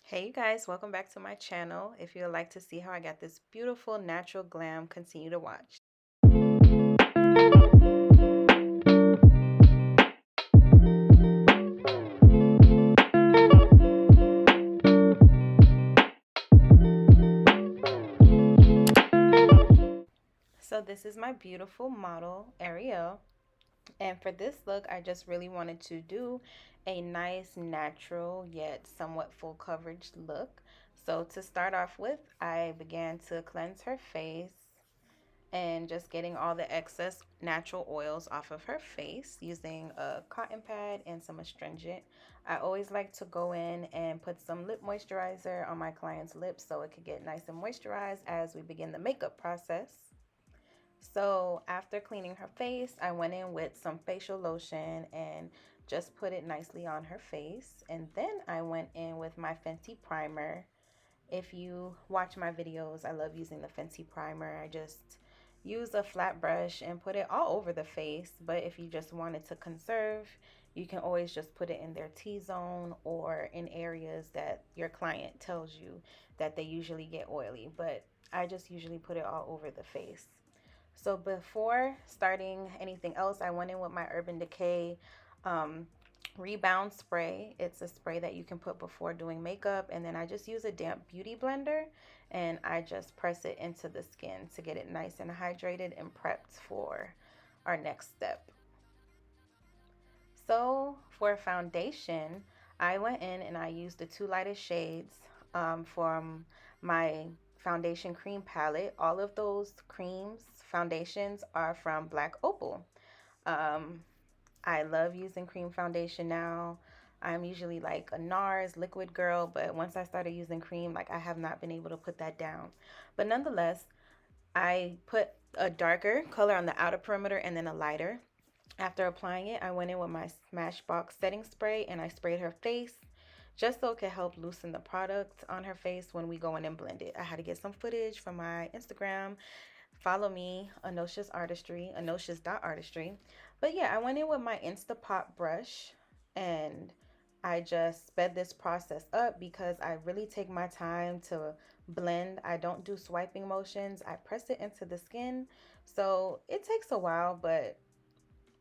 Hey you guys, welcome back to my channel. If you would like to see how I got this beautiful natural glam, continue to watch. So this is my beautiful model, Ariel. And for this look, I just really wanted to do a nice, natural, yet somewhat full coverage look. So to start off with, I began to cleanse her face and just getting all the excess natural oils off of her face using a cotton pad and some astringent. I always like to go in and put some lip moisturizer on my client's lips so it could get nice and moisturized as we begin the makeup process. So after cleaning her face, I went in with some facial lotion and just put it nicely on her face. And then I went in with my Fenty primer. If you watch my videos, I love using the Fenty primer. I just use a flat brush and put it all over the face. But if you just wanted to conserve, you can always just put it in their T-zone or in areas that your client tells you that they usually get oily. But I just usually put it all over the face. So before starting anything else, I went in with my Urban Decay um, Rebound Spray. It's a spray that you can put before doing makeup, and then I just use a damp beauty blender and I just press it into the skin to get it nice and hydrated and prepped for our next step. So for foundation, I went in and I used the two lightest shades from my foundation cream palette. All of those creams, foundations are from Black Opal. Um, I love using cream foundation now. I'm usually like a Nars liquid girl, but once I started using cream, like I have not been able to put that down. But nonetheless, I put a darker color on the outer perimeter and then a lighter. After applying it, I went in with my Smashbox setting spray and I sprayed her face just so it could help loosen the product on her face when we go in and blend it. I had to get some footage from my Instagram. Follow me, Anosia's Artistry, Anosia's.artistry. But yeah, I went in with my Instapot brush and I just sped this process up because I really take my time to blend. I don't do swiping motions. I press it into the skin. So it takes a while, but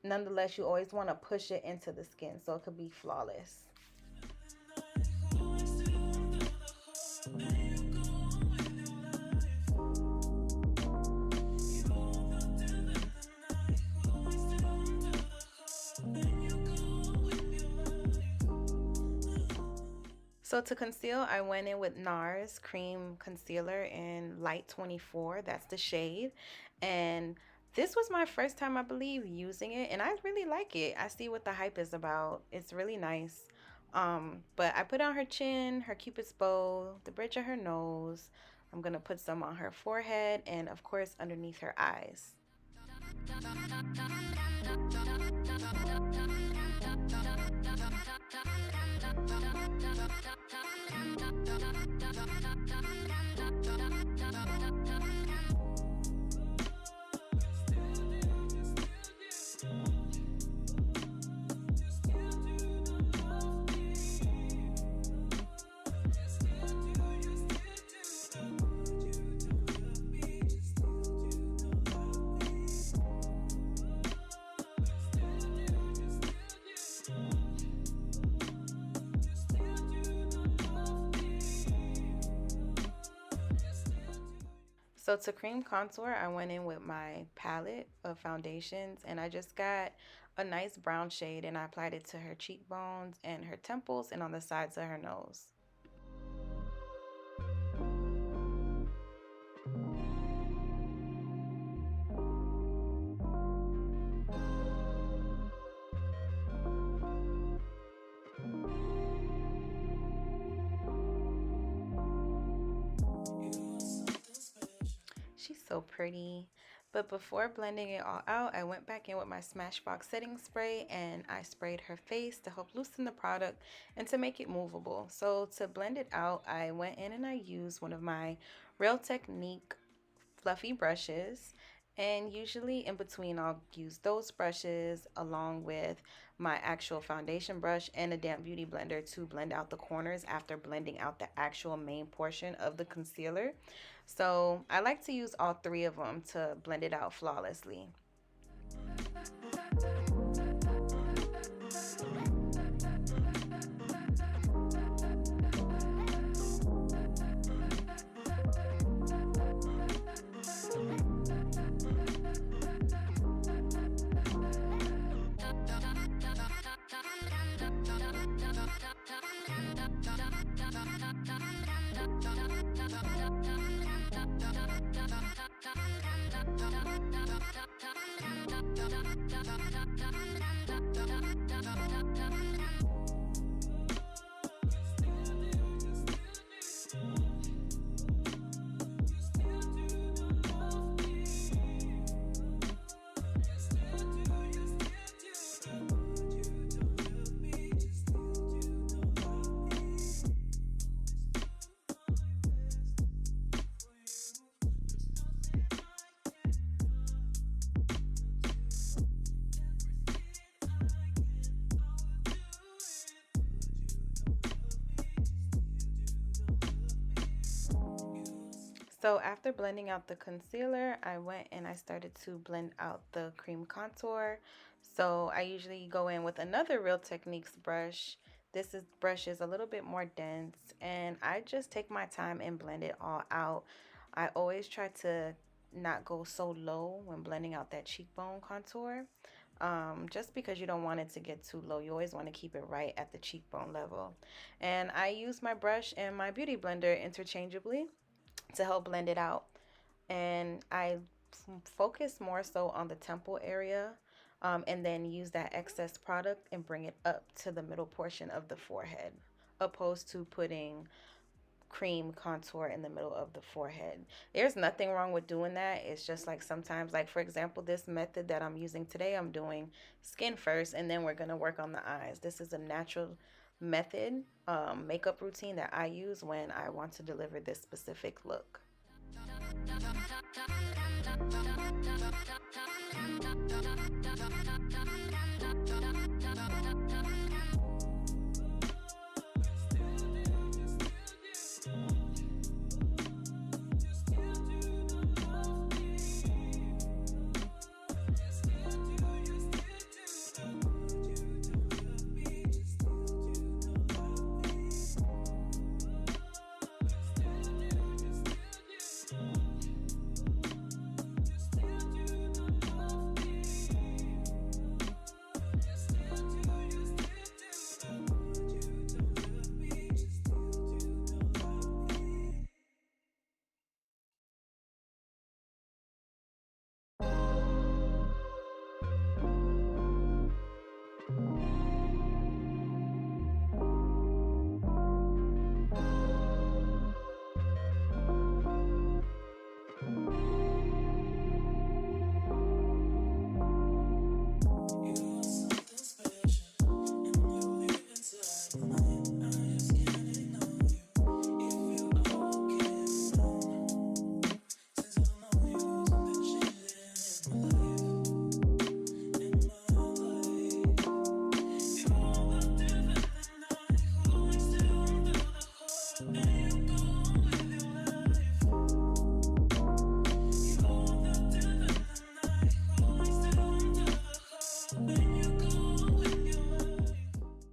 nonetheless, you always want to push it into the skin so it could be flawless. So to conceal, I went in with Nars Cream Concealer in Light 24. That's the shade. And this was my first time, I believe, using it. And I really like it. I see what the hype is about. It's really nice. But I put on her chin, her cupid's bow, the bridge of her nose. I'm going to put some on her forehead and, of course, underneath her eyes. So to cream contour, I went in with my palette of foundations and I just got a nice brown shade and I applied it to her cheekbones and her temples and on the sides of her nose. She's so pretty. But before blending it all out, I went back in with my Smashbox setting spray and I sprayed her face to help loosen the product and to make it movable. So to blend it out, I went in and I used one of my Real Technique fluffy brushes And usually in between, I'll use those brushes along with my actual foundation brush and a damp beauty blender to blend out the corners after blending out the actual main portion of the concealer. So I like to use all three of them to blend it out flawlessly. So after blending out the concealer, I went and I started to blend out the cream contour. So I usually go in with another Real Techniques brush. Brush is a little bit more dense, and I just take my time and blend it all out. I always try to not go so low when blending out that cheekbone contour. Just because you don't want it to get too low. You always want to keep it right at the cheekbone level. And I use my brush and my beauty blender interchangeably to help blend it out. And I focus more so on the temple area, and then use that excess product and bring it up to the middle portion of the forehead, opposed to putting cream contour in the middle of the forehead. There's nothing wrong with doing that. It's just like sometimes, like for example, this method that I'm using today, I'm doing skin first and then we're going to work on the eyes. This is a natural method, makeup routine that I use when I want to deliver this specific look.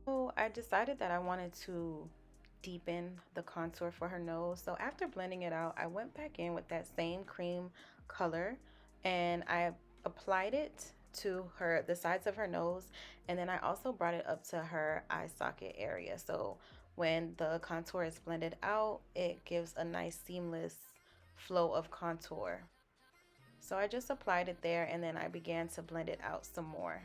So I decided that I wanted to deepen the contour for her nose. So after blending it out, I went back in with that same cream color and I applied it to the sides of her nose, and then I also brought it up to her eye socket area. So when the contour is blended out, it gives a nice seamless flow of contour. So I just applied it there and then I began to blend it out some more.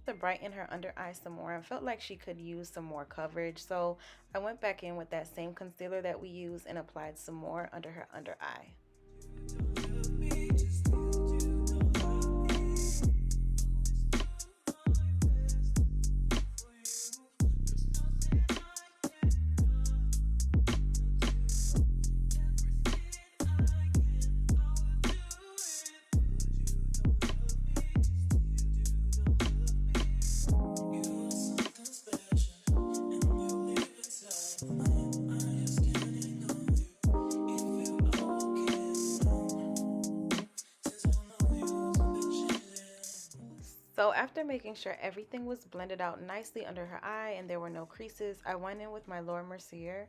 To brighten her under eye some more, I felt like she could use some more coverage, so I went back in with that same concealer that we used and applied some more under her under eye. So after making sure everything was blended out nicely under her eye and there were no creases, I went in with my Laura Mercier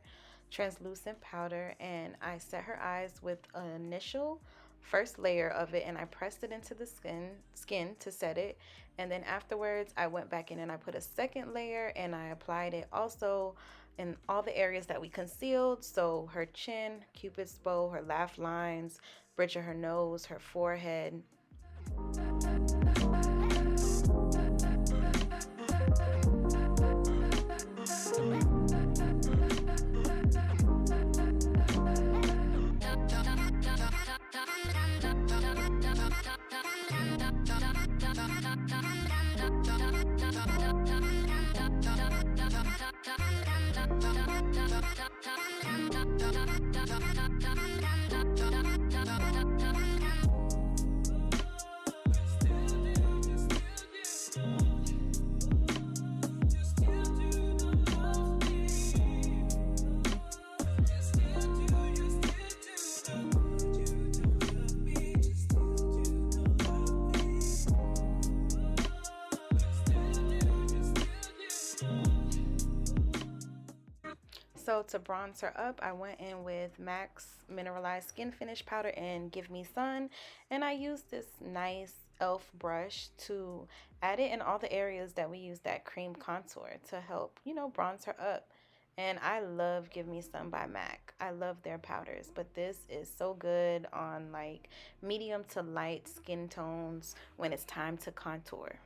translucent powder and I set her eyes with an initial first layer of it and I pressed it into the skin to set it. And then afterwards I went back in and I put a second layer and I applied it also in all the areas that we concealed. So her chin, cupid's bow, her laugh lines, bridge of her nose, her forehead. So to bronze her up, I went in with MAC's Mineralized Skin Finish Powder and Give Me Sun. And I used this nice e.l.f. brush to add it in all the areas that we used that cream contour to help, bronze her up. And I love Give Me Sun by MAC. I love their powders, but this is so good on like medium to light skin tones when it's time to contour.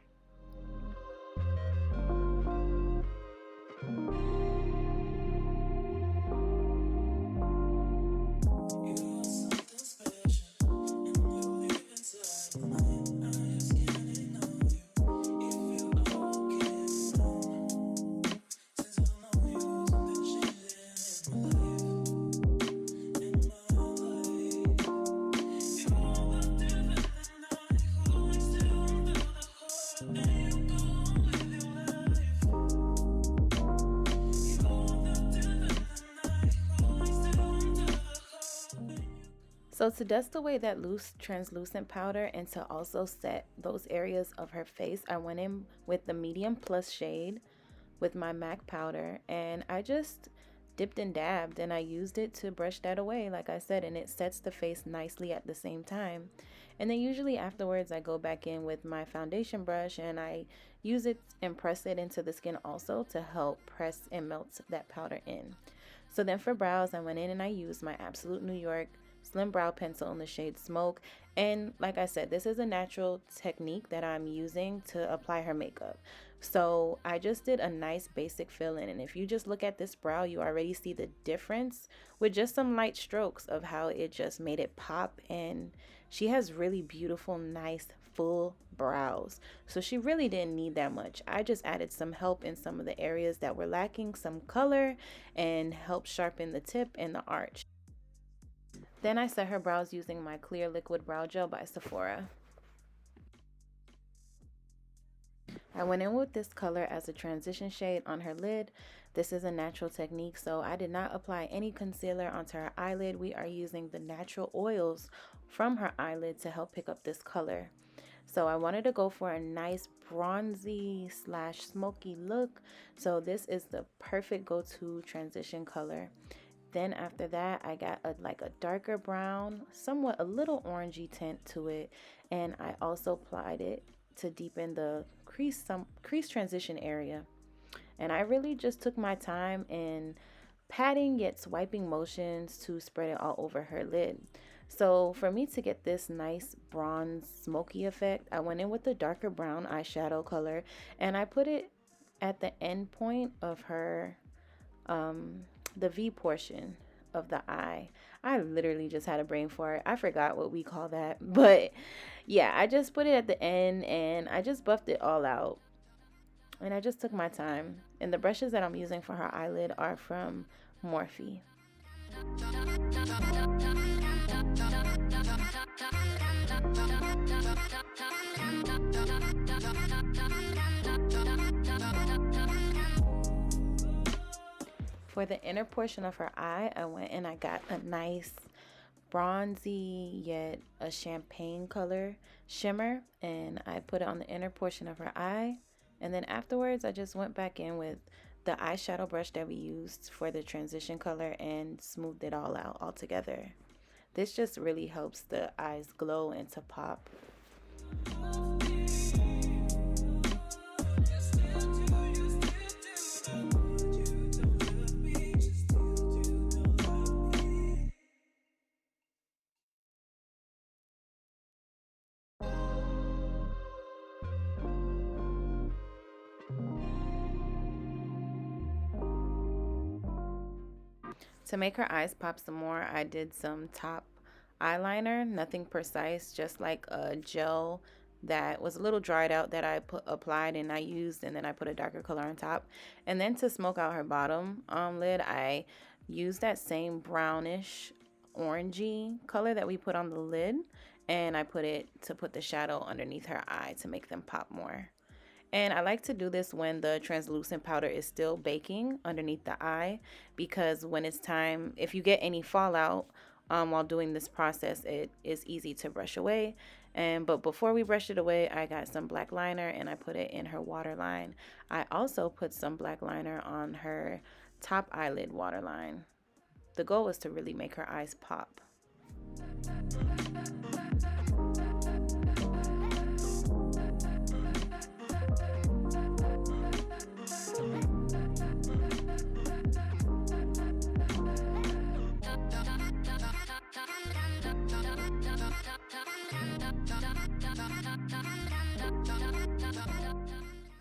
So to dust away that loose translucent powder and to also set those areas of her face, I went in with the medium plus shade with my MAC powder and I just dipped and dabbed and I used it to brush that away, like I said, and it sets the face nicely at the same time. And then usually afterwards I go back in with my foundation brush and I use it and press it into the skin also to help press and melt that powder in. So then for brows, I went in and I used my Absolute New York Slim Brow Pencil in the shade Smoke. And like I said, this is a natural technique that I'm using to apply her makeup. So I just did a nice basic fill in. And if you just look at this brow, you already see the difference with just some light strokes of how it just made it pop. And she has really beautiful, nice, full brows. So she really didn't need that much. I just added some help in some of the areas that were lacking some color and helped sharpen the tip and the arch. Then I set her brows using my clear liquid brow gel by Sephora. I went in with this color as a transition shade on her lid. This is a natural technique, so I did not apply any concealer onto her eyelid. We are using the natural oils from her eyelid to help pick up this color. So I wanted to go for a nice bronzy / smoky look. So this is the perfect go-to transition color. Then after that, I got a darker brown, somewhat a little orangey tint to it. And I also applied it to deepen the crease transition area. And I really just took my time in patting yet swiping motions to spread it all over her lid. So for me to get this nice bronze smoky effect, I went in with the darker brown eyeshadow color and I put it at the end point of her the V portion of the eye. I literally just had a brain fart. I forgot what we call that. But yeah, I just put it at the end and I just buffed it all out. And I just took my time. And the brushes that I'm using for her eyelid are from Morphe. For the inner portion of her eye, I went and I got a nice bronzy yet a champagne color shimmer, and I put it on the inner portion of her eye. And then afterwards, I just went back in with the eyeshadow brush that we used for the transition color and smoothed it all out all together. This just really helps the eyes glow and to pop. To make her eyes pop some more, I did some top eyeliner, nothing precise, just like a gel that was a little dried out that I applied and I used, and then I put a darker color on top. And then to smoke out her bottom lid, I used that same brownish orangey color that we put on the lid, and I put it to put the shadow underneath her eye to make them pop more. And I like to do this when the translucent powder is still baking underneath the eye, because when it's time, if you get any fallout while doing this process, it is easy to brush away. But before we brush it away, I got some black liner and I put it in her waterline. I also put some black liner on her top eyelid waterline. The goal was to really make her eyes pop.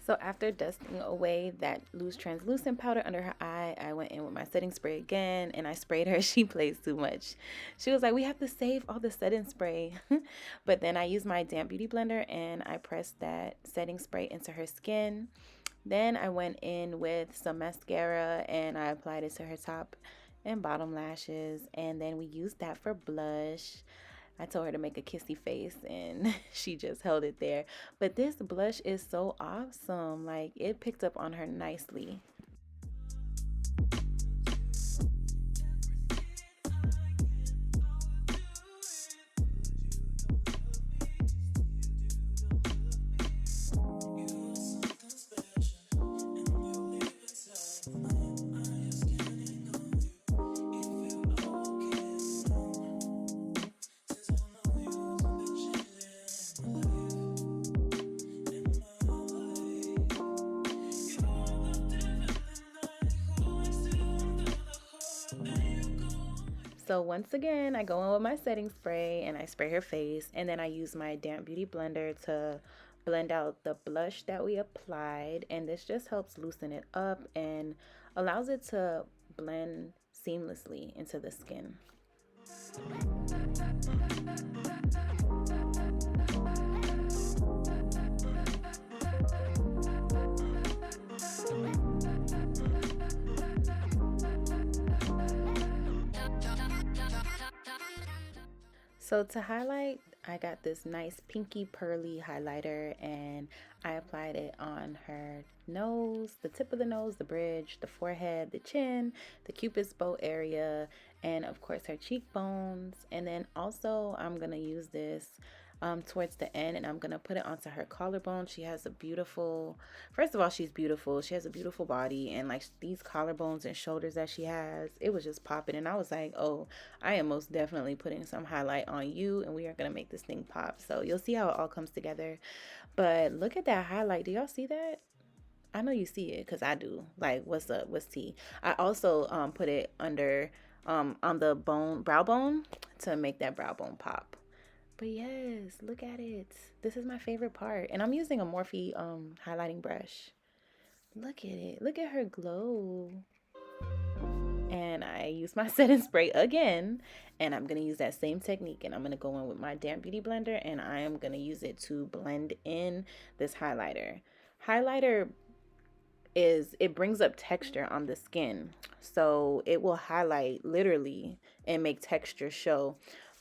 So after dusting away that loose translucent powder under her eye, I went in with my setting spray again and I sprayed her. She plays too much. She was like, we have to save all the setting spray. But then I used my damp beauty blender and I pressed that setting spray into her skin. Then I went in with some mascara and I applied it to her top and bottom lashes. And then we used that for blush. I told her to make a kissy face and she just held it there. But this blush is so awesome. Like, it picked up on her nicely. So once again, I go in with my setting spray and I spray her face, and then I use my damp beauty blender to blend out the blush that we applied, and this just helps loosen it up and allows it to blend seamlessly into the skin. So to highlight, I got this nice pinky pearly highlighter and I applied it on her nose, the tip of the nose, the bridge, the forehead, the chin, the cupid's bow area, and of course her cheekbones. And then also I'm going to use this towards the end, and I'm gonna put it onto her collarbone. She has a beautiful, first of all, she's beautiful. She has a beautiful body, and like these collarbones and shoulders that she has, it was just popping. And I was like, oh, I am most definitely putting some highlight on you, and we are gonna make this thing pop. So you'll see how it all comes together. But look at that highlight. Do y'all see that? I know you see it because I do. Like, what's up? What's tea? I also put it under on the brow bone to make that brow bone pop. But yes, look at it. This is my favorite part. And I'm using a Morphe highlighting brush. Look at it. Look at her glow. And I use my setting spray again. And I'm going to use that same technique. And I'm going to go in with my damp beauty blender. And I am going to use it to blend in this highlighter. Highlighter it brings up texture on the skin. So it will highlight literally and make texture show.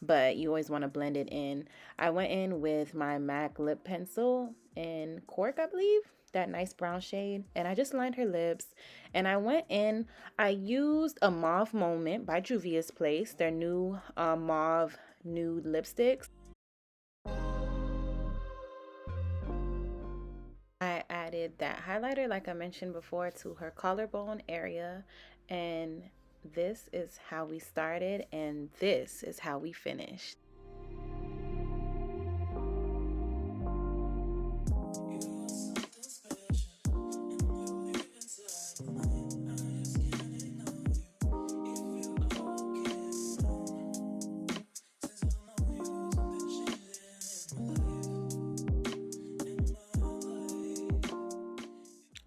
But you always want to blend it in. I went in with my MAC lip pencil in Cork, I believe. that nice brown shade, and I just lined her lips. And I went in, I used a Mauve Moment by Juvia's Place, their new mauve nude lipsticks. I added that highlighter, like I mentioned before, to her collarbone area, and this is how we started, and this is how we finished.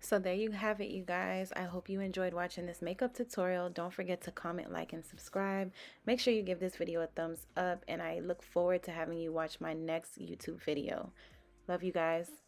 So there you have it, you guys. I hope you enjoyed watching this makeup tutorial. Don't forget to comment, like, and subscribe. Make sure you give this video a thumbs up, and I look forward to having you watch my next YouTube video. Love you guys.